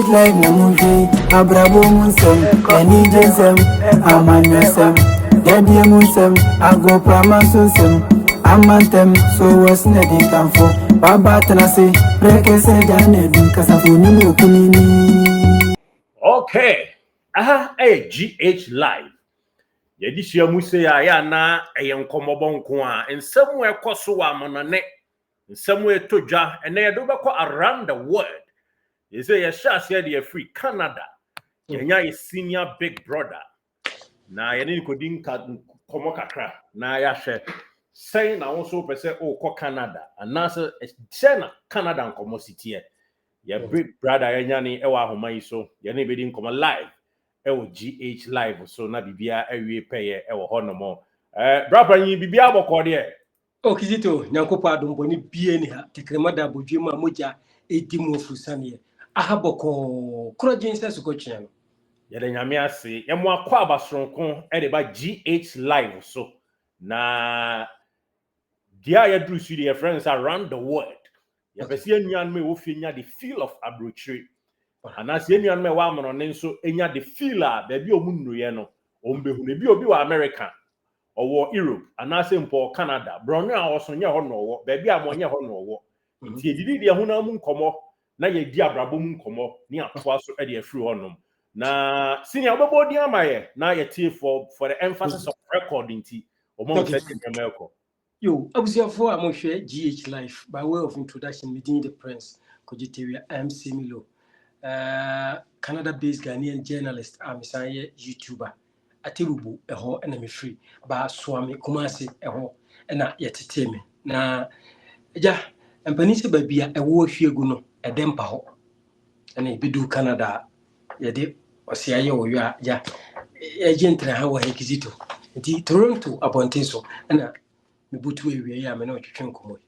GH Live na mushi abrabo munsem eni jesem amanyesem dadie munsem agopa masunsem amantem so was na di kanfo baba tenase prekese jane du kasafoni mokunini. Okay, GH Live. Yedi shia muse ya na nkomobo nko a nsɛm ekoso wa monone nsɛm etodwa ene yedo bɛkɔ around the world. You say you shall say they free Canada. Yenya is senior big brother. Na yeni kodin komo kakra na ya hwe say na also pese o ko Canada and na say na Canada nkomo sitie. Ya big brother yenya ni ewa ahoma yi so yeni be din komo live ewo GH Live so na bibia awie peye ewo honomo. Brother yin bibia bokɔ de. O Kizito nyankopo adomboni bie ni ha tekremada bodwema moja edimu ofusane ahaboko krojense sukochiano Yede nyame ase yemo akwa abasronko e de ba GH Live so na dia ya dru su the friends around the world ya pese anuan me wo finya the feel of abrochire anase anuan me wa amono ne nso enya the feel a ba bi omunnuye no ombehu ne bi obi wa America owo Europe anase mpo Canada brono a osonye ho no wo ba bi amonye ho no wo nti edidi de huna mu nkomo na ye di abrabo mu nkomo ni atoa so e de afiri honom na senior obodi amaye na ye tie for the emphasis of recording ti omo mfete nyameko yo abusiafo amohwe GH Live by way of introduction meeting the prince Kojiteria MC Milo Canada based Ghanaian journalist amisaye YouTuber atirubu eho na me free ba soame kumase eho na yetete me na ja empanisi ba bia ewo hwiegu no edempa ho na bidu Canada yede osiaye wo ya ja ejentra ha wo Kizito nti Toronto abonten so na mebutu ewie ya me na otwetwe nkomo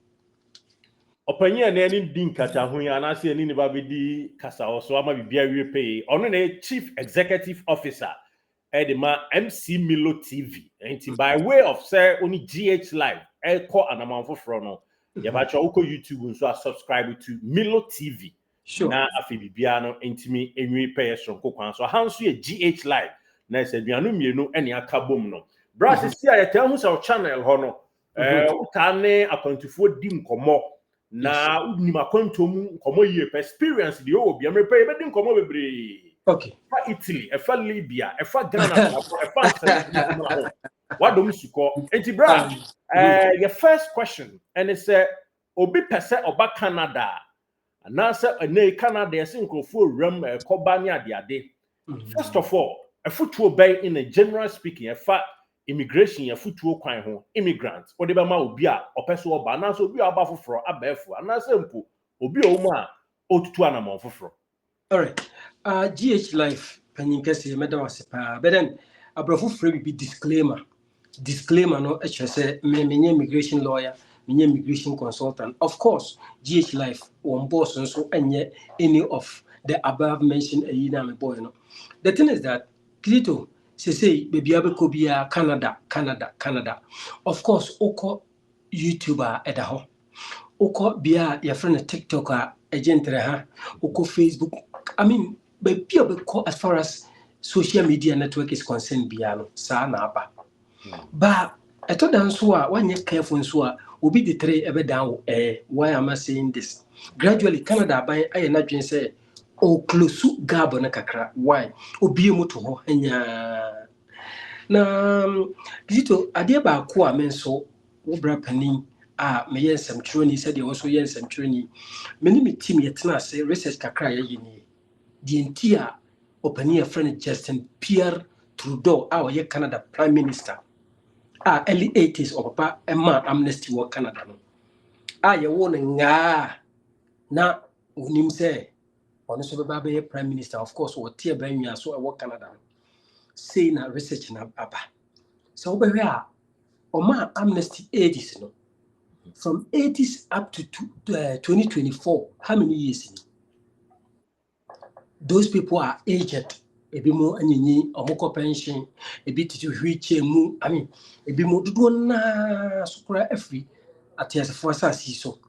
opanya na ani din kata ho ya na se ani ne ba bedi kasa oso ama bibia wie pay ono na chief executive officer Edema MC Milo TV and by way of say only GH Live call anamanfo from no ya ba cho uko YouTube so subscribe to Milo TV sure na afi bibia no entimi enwi pay so kokwan so hanso ye GH Live na se duanu mienu ene aka bom no brass si a yeta hu sa channel ho no uka ne akwantufo di nkomo na unim akwantom nkomo ye experience di o bia me pay be di nkomo bebre. Okay. Italy, efa Libya, efa Ghana, efa what do you suko? Enti bra, your first question, and it's obi pese oba Canada, and answer a Canada, I think for rum kobanya diade. First of all, a football bay in a general speaking, a fat immigration, a football kwan ho immigrants, or the bama ubia, or peso oba, and also be above for a befu, and answer mpo, obi oma, otutu anamon for. All right. GH Live panyinke madam asepa but then abrafo free be disclaimer no say me immigration lawyer me immigration consultant of course GH Live one boss so any of the above mentioned na me boy no the thing is that Kizito say baby abeko bia Canada of course oko YouTuber edaho oko bia your friend TikToker agent ha oko Facebook I mean baby as far as social media network is concerned biano sa na aba ba eto dan so a wanye careful so a obi the three ebe down why am I saying this gradually Canada ban aye na dwen say o close gab na kakra why obi mu to ho anya na Kizito ade ba ko a men so wo bra panin a me yensem troni said you also yensem troni meni me team yetna say research kakra ye yini the entire opening friend Justin Pierre Trudeau our Canada Prime Minister early 80s or papa Emma amnesty war Canada no ye won nga na unim say ono so be Prime Minister of course what tie ban wi so e Canada say na research na aba so be where oma amnesty 80s no from 80s up to 2024 how many years in those people are aged ebi mo anyenyi omoko pension ebi titi hwiche mu I mean ebi mo dodo na sukura afri atiasefo asasi so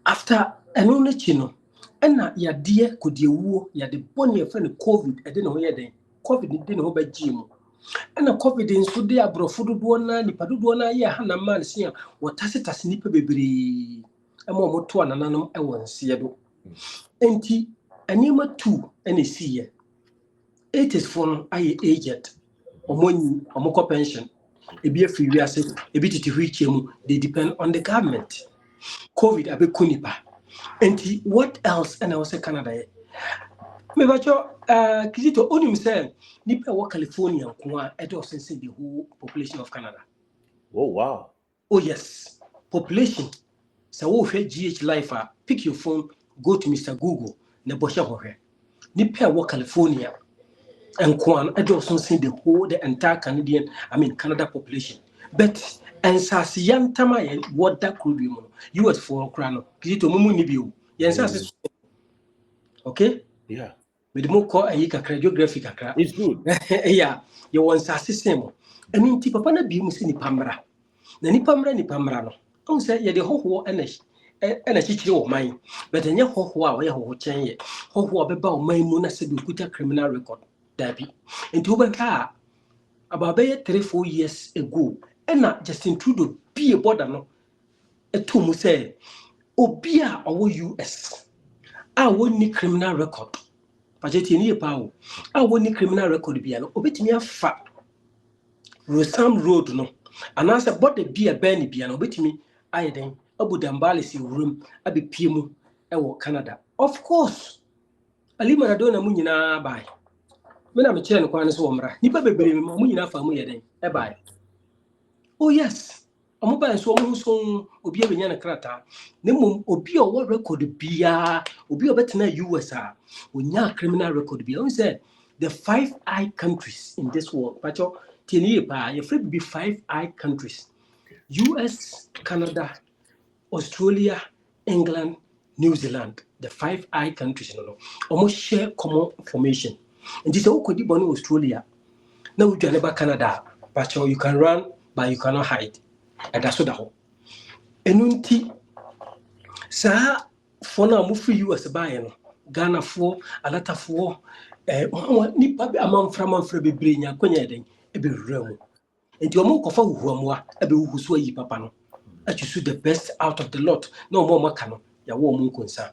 after eno na chi no ɛna yadeɛ kodie wuo yade bɔne yɛfrɛ no covid ɛde ne ho yɛ den covid de ne ho bɛgye mu ɛna covid nso de aborɔfo dodoɔ na nipa dodoɔ na yɛ ha na man se a wɔtase nipa bebree ɛma ɔmo to anananom ɛwɔ nseɛ do enti anima tu ɛna siye 80s for no ayɛ aged ɔmo kɔ pension ebi afiri wiase ebi tete hwiche mu they depend on the government covid abɛkɔ nipa enti what else and I was Canada me bacho Kizito onim say nipa wo California nko a edo sense the whole population of Canada. Oh wow. Oh yes, population. So wo hwe GH Life pick your phone, go to Mr. Google na bo hwe hwe nipa wo California nko an edo sense the entire Canada population. But and sasi yantama ye water could be mono US for crano Kizito mumu ni bio yensase okay yeah with more call a geographic kakra it's good yeah you want sasi same enu nti papa na bi mu se ni pamra na ni pamra no on say ye de hoho energy chichiri wo man but enye hoho a wo ye hoho chen ye hoho obeba wo man mu na se bi okuta criminal record dabi nti wo beka about 3-4 years ago ena Justin Trudeau be a border no eto mu say obi a owo US a woni criminal record pajeti ni pa o a woni criminal record bia no obetimi afa Rosam Road no anasa border bia ban bia no obetimi ayeden abu dambale si room abepie mu ewo Canada of course Ali Maradona mu nyina bai me na me kire no kwan so omra nipa bebre mu nyina fa mu yeden e bai. Oh yes, omoba so omo obi abenya na krata na mum obi o record bia obi obetena US a onya criminal record bia on say the 5 eye countries in this world pacho tini pa you free be 5 eye countries US, Canada, Australia, England, New Zealand, the 5 eye countries no almost share common information and this okodi boni Australia now we can Canada pacho you can run but you cannot hide. And that's what the whole. Enunti sa for now move US buy no Ghana for a lot of war nipa amam from bebre nya kwanya den e be rem. Enti omo kofa huamwa e be husu ayi papa no. Achusu the best out of the lot. No more maka no ya wo mu konsa.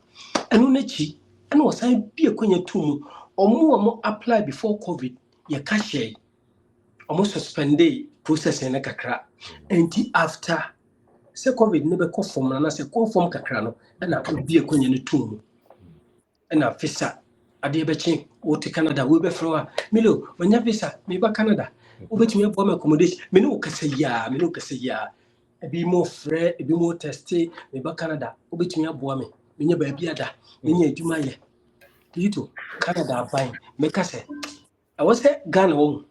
Enu na chi enu osan bi kwanya tumu omo apply before COVID ya cashier. Omo suspended process na kakra enti after se COVID ne be conform na se conform kakra no na obi akonya ne tum na visa ade be chi wo te Canada wo be froa milo onya visa me ba Canada wo betumi abo me accommodation me no kasa ya ebi mo frɛ ebi mo teste me ba Canada wo betumi abo me nya ba bia da nya adwuma ye dito Canada ban me kasa I was Ghana wo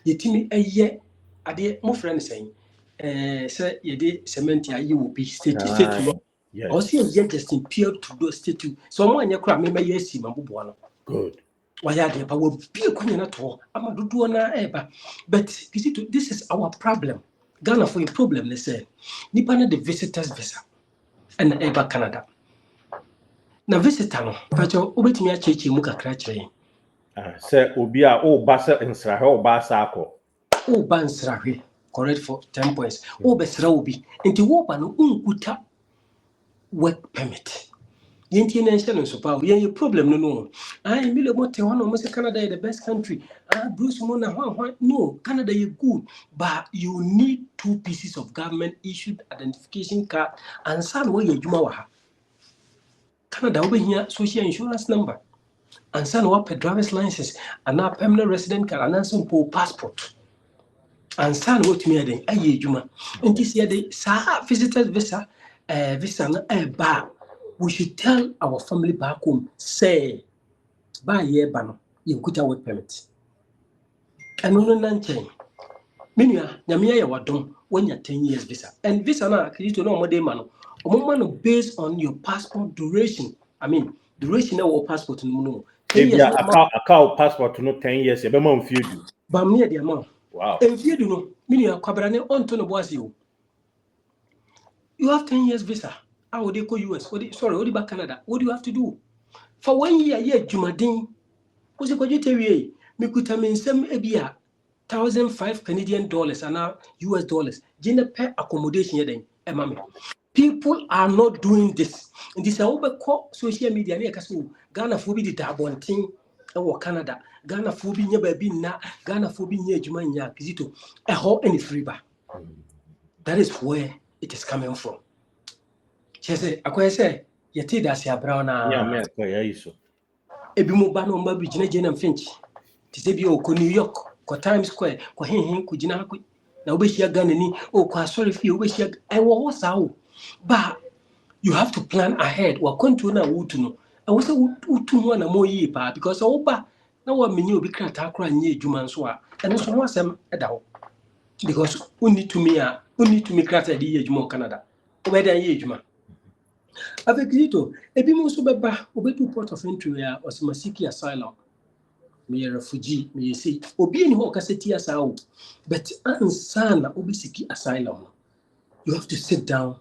yetimi eye ade mo friend saying say yede cement ayi wo bi state yes o see ye Justin Pierre Trudeau state so mo anya kra me yesi mabobo no good why are they but we be kunya na to amadodo na eba but this is our problem Ghana for your problem they say nipa na the visitors visa and eba Canada na visitor no pacho obetimi a cheche mu kakra kire say obi a o ba se nsra he o ba sa akọ o bansrahwe correct for 10 points o besra obi enti wo ba no unkuta work permit yenti na nhyɛ no so pa yen problem no ai mile mote one o say Canada is the best country Bruce mo na no Canada is good but you need 2 pieces of government issued identification card and san wo ye dwuma wa ha Canada wo behia social insurance number and san wo driver's license and a permanent resident card and simple passport and san what me den aye dwuma enti se dey sa visitors visa visa na ba we should tell our family back home say ba ye ba no ye kuta work permit eno no nanchen menua nyame ya wadom wonya 10 years visa and visa na Kristo no mo dey ma no based on your passport duration duration of passport no 10 years account passport no 10 years e be ma mfiedu ba me dey ma wow mfiedu no menua kwabra ne onto no boase o you have 10 years visa. How would they go US? Sorry, what about Canada? What do you have to do? for 1 year ye adwumaden wo se kwadwete wie me kuta me nsem ebia $1,005 Canadian dollars and US dollars gina per accommodation yeden emame. People are not doing this. And this is how social media near Casu, Ghana for the Dabonting or Canada, Ghana for being near baby na, Ghana for being near Jumania, Kizito, a whole any free bar. That is where it is coming from. She said, I say, Yatida Sia Brown, Ebimubano Mabi Jane and Finch, Tisabio, New York, Kwa Times Square, Kwa Hin, Kujina, now wish ya Ganani, oh, Kwa sorry for you, wish ya, I was out. But you have to plan ahead. We're going to know what to know. I was a utu na more ye pa because oba na wa menu be crack akra nye juman so and so was em edaw because we need to me crack the ye juman Canada. Obeda ye juma. Avec it, ebi mo so beba obedu port of entry ya Osimasiki asylum. Me a refugee, me say obi any ho kaseti asawo. But ansana obisiki asylum. You have to sit down.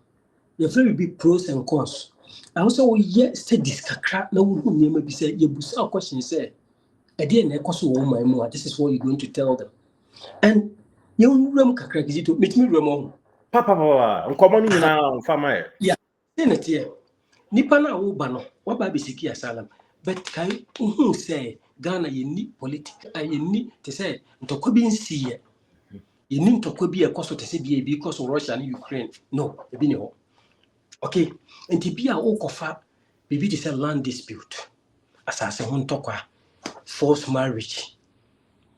You very big pros and cons. I also studies kakra na wo name be say you busa question say e dey na ekoso wo man mu. This is what you're going to tell them. And you ram kakra gizito meet me ram on. Papa nkomo ni na mfama e. Yeah. Then tie. Nipa na wo ba no, wa ba besiki asylum. But kai who say Ghana ye ni political ye ni te say ntokwa bi nsiye. Ye ni ntokwa bi ekoso te say bi because of Russia and Ukraine. No, e bi ni ho. Okay, and to be a okofa, baby, this is a land dispute. As I say, forced marriage.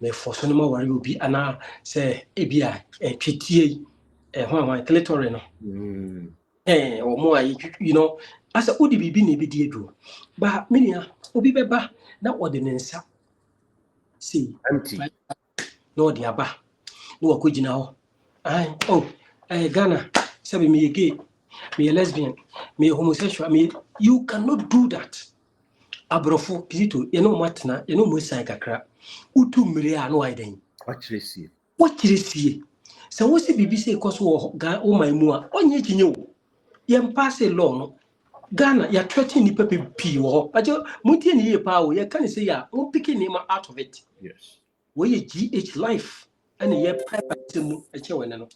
May force no more worry will be ana say ebia treaty one territory no. Or more, you know, as a would be nebi but minia obi beba na ordinance. See, empty. No diaba. No akujina ho. Ghana, sabi me gay. Me a lesbian, me a homosexual, you cannot do that. Abrofo, Kizito, you know matna, you know Musa Kakra. Utu Miria no idea. What you see? What you see? So what's the BBC cause oh my mua, on yet you know. Yam pass a law. Ghana, you're threatening the people P or but you Mutin ye power, you can't say ya, won't pick name out of it. Yes. Where you GH life and a year private a chawan.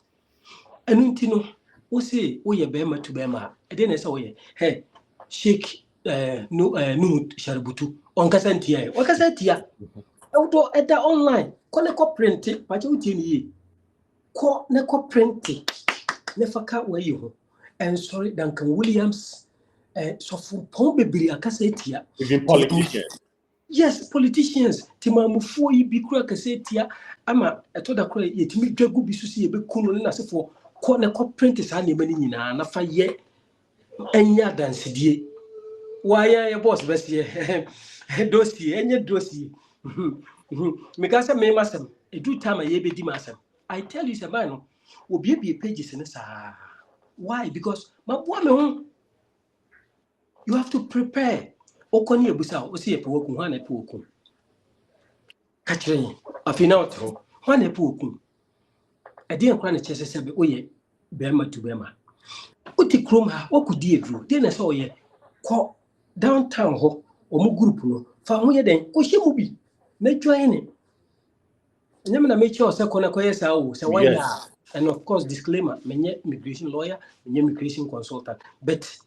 And you we say we bema to bema. I didn't say we hey shake no sharabutu on kasantia. What kasantia? Auto at the online. Kone ko print it, but you tini. Ko ne ko print it. Never cut where you. And sorry, Duncan Williams. So from Pombebri akasetia. Even politicians. Yes, politicians. Timamu for you be crack kasetia. Ama atoda kura yetimi dragu bisusi yebe kuno na se for. Kone ko print is any money na fa ye enya dansidie why your boss best ye dossier enya dossier because me masem e do time ye be di masem I tell you say man obi be pages in sa why because ma boa me ho you have to prepare okoni ebusa o se epoku ho na epoku ka kire afina oto ho na epoku Adi nkwa na chese sebe oye bema to bema. Uti krom ha okudi edru. De na se oye ko downtown ho omu group no fa ho ye den ko hye bi na join ne. Nyame na mechi o se kona ko yes awo se why ya. And of course disclaimer menye immigration lawyer, menye immigration consultant but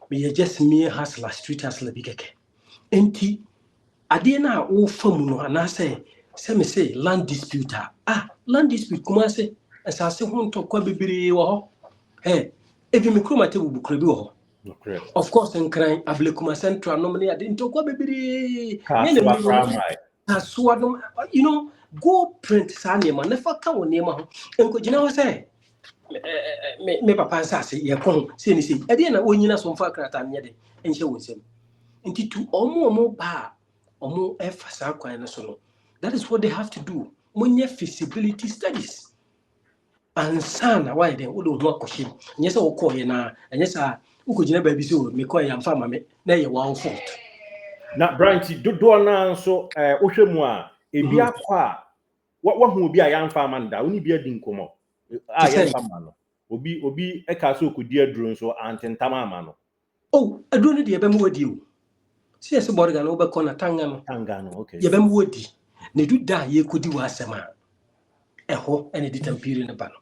me just me hustler street hustler bi keke. Enti ade na wo famu no anase se me say land dispute land dispute kuma se asase ho ntokwa bebere wo ho ebi me kroma te bubukra bi wo ho of course nkran ablekuma central no me ade ntokwa bebere kaswa you know go print sa nema na fa ka wo nema ho enko gina ho se me papa asase ye ko se ni se ade na onyina so mfa krata anya de enhye wo nsem nti tu omo ba omo efasa kwan no so no. That is what they have to do. Money feasibility studies. And sana why then we don't work question. Yes, I call you now. And yes, I could never be so. Me call you farmer me. Now you are fault. Now, Brian, do na so Oshemwa. Ebi akwa. What who be a young farmer da? Only be a dinkomo. Young farmer. Obi eka so could dear drone so antentama mano. Oh, I don't need the bemu with you. See as board gan over corner Tangano, okay. Yabem woody. Ne do die ye could do as a man. Eho and it tampiri in the panel.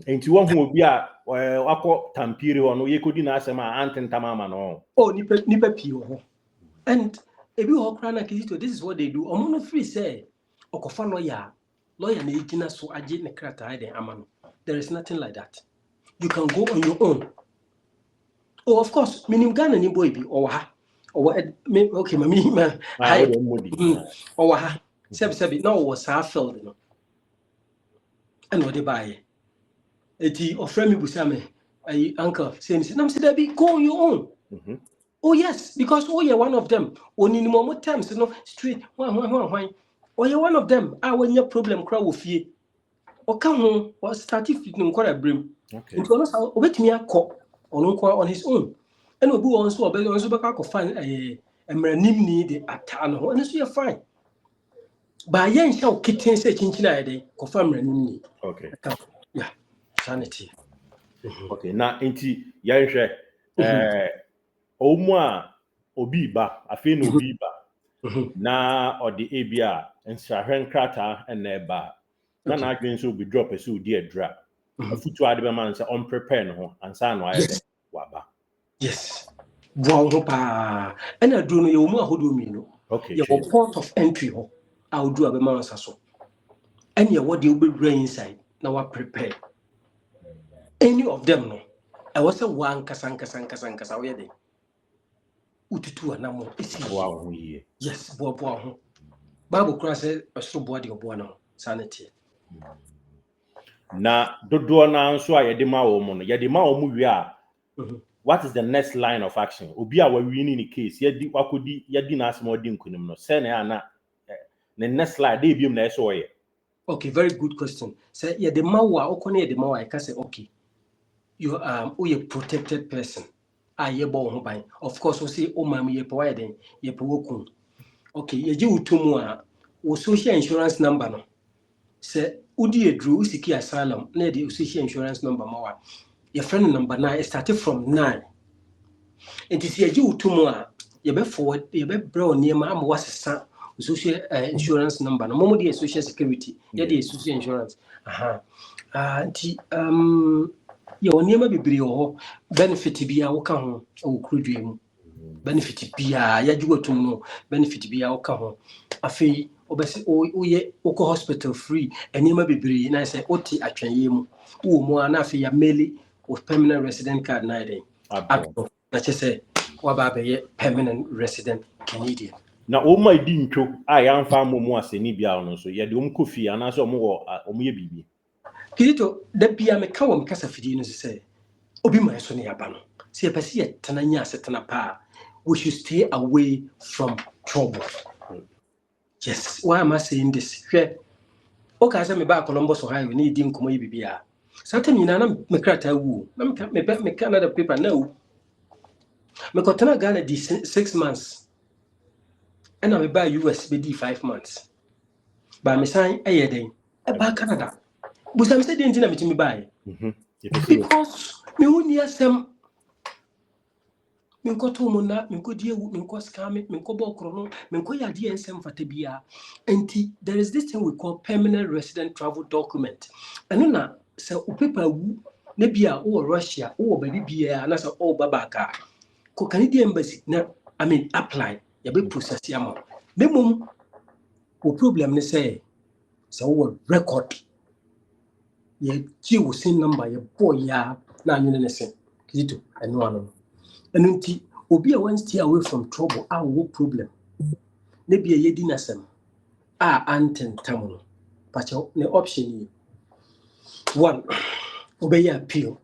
And you want who be a wako tampiri or ye could not say my aunt and tamama no. Oh, nipa pio. And if you walk around this is what they do. Omono free say, Okofa lawyer ne ikina so aje ne krata ide amano. There is nothing like that. You can go on your own. Oh, of course, minim Ghana ni boy bi or ha. Or okay, mami ma. Or ha. Sebi no was half filled, you know. And what they buy. Eti offer me busame. Uncle saying, "Nam say that be go on your own." Oh yes, because you're one of them. Only in more times, you know, straight. Why? Oh, you're one of them. When your problem crowd with you. Or come home or start if you don't quite a brim. Okay. It's almost wait me a cop on his own. And we'll go on so back of find a nimni the atano, and so you're fine. By young shall kitten say chinchina day, confirm nimni. Okay. Yeah, sanity. Okay, now inti yanshe omwa obiba afin obiba na odi ebia nsahwen krata eneba na na adwen so be drop e so di adra afutu ade be man say on prepare no ansa no ayede waba. Yes, wow pa and I do no you mu ahodo mi no. Okay, your port of entry ho I will do a be man so and your what you be bring inside now what prepare any of them no I was a one kasa we dey ututu anamo isi wow ye yes bo ho Bible cross so bo de obo na sanity na dodo na nso ayede ma wo mo no yede ma wo mu wi a what is the next line of action obi a wa win in the case yedi wakodi yedi na asem odi nkunim no say na na the next slide dey biom na eso ye. Okay, very good question. Say yede ma wo a okone yede ma wo I can say okay you a protected person ayebo ho ban of course we say o mam ye po yeden ye po wokun okay ye ji utomu a wo social insurance number no say udi edru usiki asylum na the social insurance number ma wa your friend number 9 started from 9 and this ye ji utomu a ye be forward ye be bro niema am wasesa social insurance number no momo the social security ye the social insurance ye oniema bibiri ho benefit bia wo ka ho wo krodwe mu benefit bia ya jugotum no benefit bia wo ka ho afi obese oye oko hospital free eniema bibiri na say oti atwenye mu wo mu ana afi ya meli with permanent resident card na dey na say wa ba be permanent resident Canadian na o mai di ntwo a ya mfa momu aseni bia no so ye de kofi ana so omo ye bibi Kirito da bia me kawo mkasa fidi no say obi man so ne yaba no se pese ye tananya setana pa we should stay away from trouble. Yes, why am I saying this? Okay, say me ba Columbus Ohio ni di nkomo yi bibia certain nyina na me krata wu na me Canada paper na wu me kotana Ghana di 6 months and I me ba US be di 5 months ba me sign ayeden e ba Canada but I'm saying the me buy. Because me woni asem me ko to mo na me ko die me ko scam me ko bokro no me ko ya die ensem fata bia enti there is this thing we call permanent resident travel document and na say o paper wu na bia o Russia o ba bia na say o babaka ko Canadian embassy na I mean apply ya be process ya mo memum o problem ne say o record ye ji wo sin number ye boy ya na anwene ne sen kito eno ano nti obi a wan stay away from trouble a wo problem ne bia ye di nasem a anten tamuno pacho ne option yi one obey appeal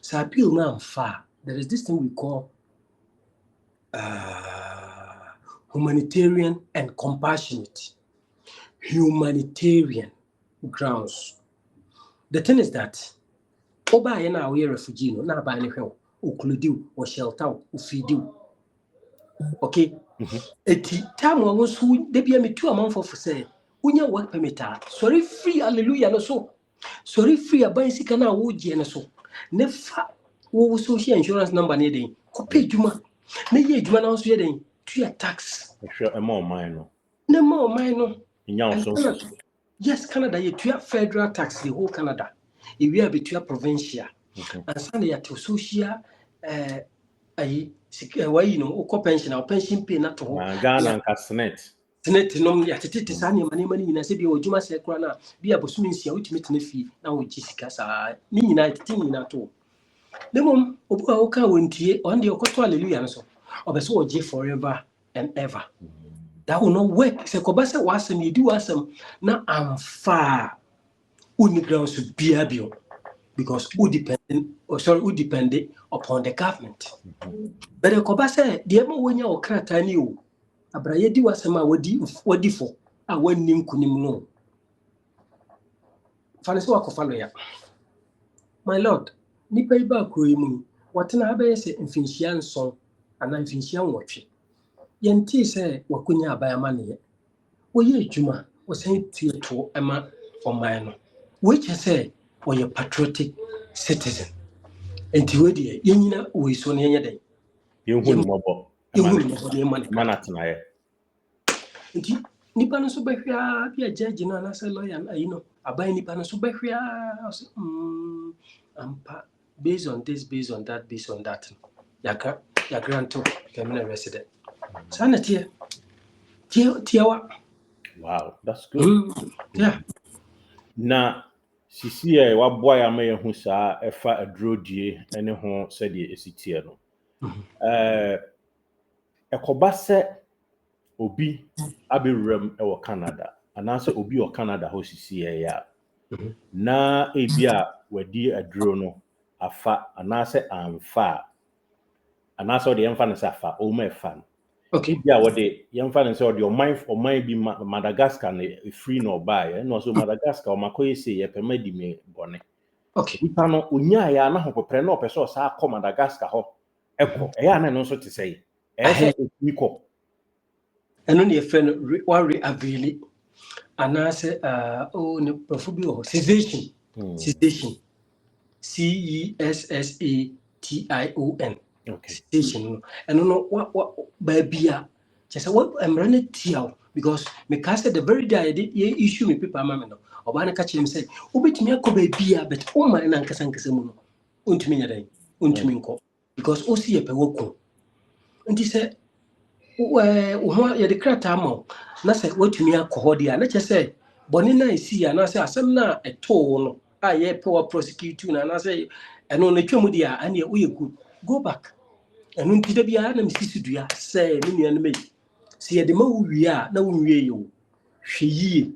so appeal na amfa there is this thing we call humanitarian and compassionate humanitarian grounds. The thing is that oba ye na we refugee no na ba ne hwe o clothe o shelter o feed you okay eti time wo so de bia me tu amanfo for say unya work permit sorry free hallelujah no so sorry free aban sika na wo je ne so ne fa wo social insurance number ne den ko pay juma na ye adwuma na so ye den tua tax Ehwe ema o man no. na ma o man no Nya so. yes Canada ye tua federal tax the whole Canada we are betua provincial and sana ya to social ayi why no uko pension or pension pay na to Ghana and Castanet. Senate no ya tete sane mani na se bi odwuma se kra na bi abosu nsia utimi tene fi na wo gi sika sa ni nyina tete nyina to demom obu a wo ka wontie on de okoto hallelujah no so obeso wo gi forever and ever that will not work se ko ba se wasem yedi wasem na amfa uni ground so bia bio because who depend upon the government but the ko ba se de ma wonya o krata ni o abraye di wasem a wadi fo a wani nkunim no fanese wakofalo ya my lord nipa iba kuro mu watena abaye se mfinhia nson ana mfinhia nwotwe yenti se wakunya abaya mane woye adwuma wosan tieto ema oman no which say we a patriotic citizen enti we de yenyina we so ne yenye den Yehunu mobo. mana Tanaye. Nti nipa no so behwea bia judge no na say lawyer ayi no aban nipa no so behwea ampa based on this based on that ya granto permanent resident sanity tiawa Wow, that's good. Yeah. Na sisi e waboa ya me hu saa efa adrodie ene ho sede esitie no. Ekoba se obi abewuram e wo Canada anase obi o Canada ho sisi ya na ebia wadi adro no afa anase amfa anase ode yemfa ne safa o ma fa Okay. Yeah, what they young fan and said your mind be Madagascar free no buy and also Madagascar or Makoye say ye permedi me bonnet. Okay. You cannot unya ya na ho prepare no person sa come Madagascar ho eko e ya na no so to say e say equal and only a friend worry avili anase ne profubi cessation CESSATION okay station and no what babia just what I'm running tiao because me cast the very day ye issue me paper mama no obana ka chim say obetumi akoba bia but o man na nkasa mu no untumi nya dai untumi nko because o si ye pe woko nti say wo ye de krata ma na say watumi akọ dia na che say boni na isi ya na say asem na eto no a ye pe wa prosecute na say eno na twam dia ane wo ye good go back eno nti da bia na misisi dua say me nua na me si ye de ma wo wi a na wo nwie ye wo hweyie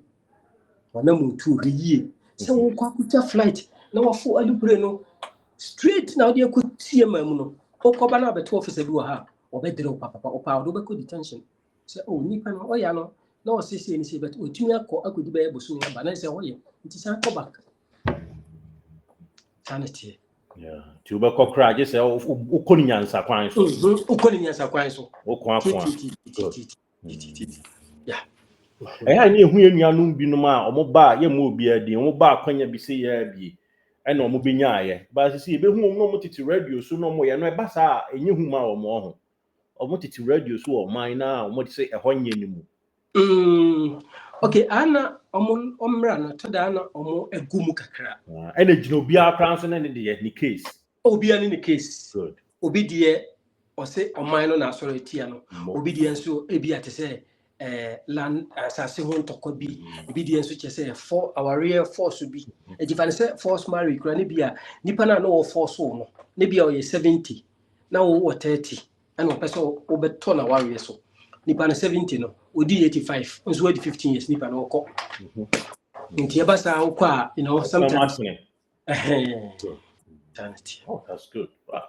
wana muntu hweyie say wo kwa kuta flight na wo fo alupre no straight na wo de ku tie mamu no okoba na beto officer bi wo ha obedere papa opa do be ko detention say oh nipa no oya no na o sisi ni say but otumi akodi be bosu ni aba na say oye nti san go back sanity yeah ti oba kokra je say ukoni nyansa kwan so ukoni nyansa kwan so ukon afon yeah ha ni ehu enuanum binom a omo ba ye mo obi adi omo ba akwanya bi se ya bi ena omo benya aye ba sisi be hu omo titi radio so no mo ye no e ba sa enye hu ma omo ho omo titi radio so o man na omo de say ehọ nye ni mu okay ana omo omra na to da na omo egumu kakra ena gina obi akran so na ne de ni case obi ani ni case good obi de o say oman no na sorry tia no obi de nso ebi ate say land asase ho ntoko bi ebi de nso che say for our real force bi e di fan say force marry kura ne bia nipa na no force no ne bia o ye 70 na wo 30 and person obeto na warrior so nipa na 70 no odi 85 nso odi 15 years nipa na okọ nti eba sa okọ a sometimes oh that's good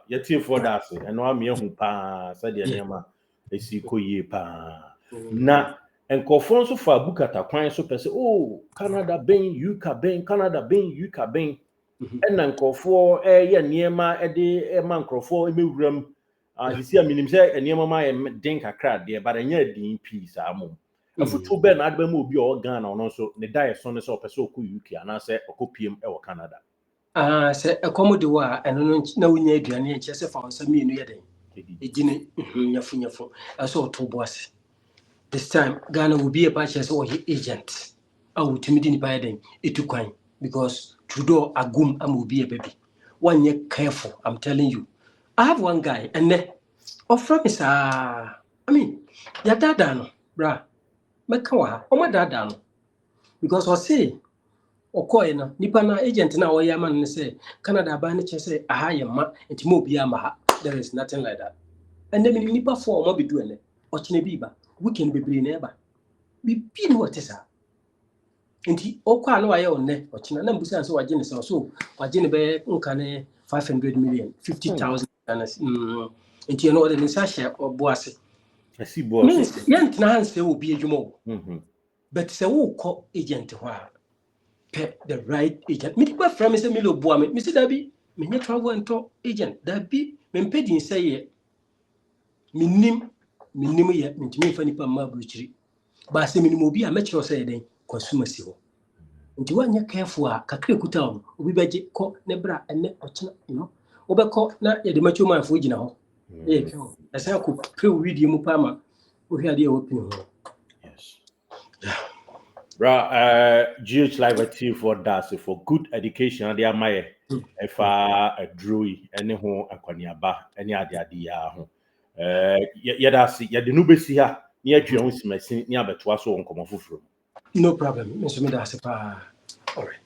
yet for that and no am yehu pa said the nema esi koye pa na enkofo nso fa bukata kwan so pese oh Canada ben UK ben Canada ben UK ben and enkofo ye nema de ma enkofo emewuram hisi a minim say enema ma ye den kakra de but enya din peace amom afutu be na adba ma obi o Ghana ono so ne die so ne so pese oku UK ana say okopiem e wo Canada say accommodate wa eno na wonya aduane che se fa onsa mienu ye den Ejine nyafo aso to boss. This time Ghana will be a purchase or agent. I will timidity by them etukwan because Trudeau agum am will be a baby. 1 year careful, I'm telling you. I have one guy and then offer me I mean, your dada no, bra. Mekawa, o my dada no. Because I say okoye na nipa na agent na oya man ne say Canada ba ne che say aha ye ma ntimo obi ama ha. There is nothing like that. And then nipa for mo be do ene. Ochine bi ba. Weekend bebre na eba. Bi no what is that? Nti okwa na waye onne ochina na mbusa so waje ne so waje ne be nka ne 500 million 50,000 nti no de nsa hye oboase asi boss yent na hanse obi adwuma but se wo ko agent ho a pe the right agent me ba from say me lo boa me say dabi me nye travel and talk agent dabi me mpedi nsa ye minnim ye ntimi fa nipa ma bruchiri ba se minnim obi a me kiro say den consumer si ho nti wanya careful a kakre kuta on obi beje ko ne bra ene ochina obeko na ye de macho man fo gina ho ko esa ko pre video mu pa ma o hia de open ho. Yes. Bra GH Live TV for that for good education they are my if a drewy any ho akwaniaba any ade ya ho yeda si yede no besi ha ne adua ho simasi ne abetoa so nkomo foforo. No problem. Mr. Midasipa. All right.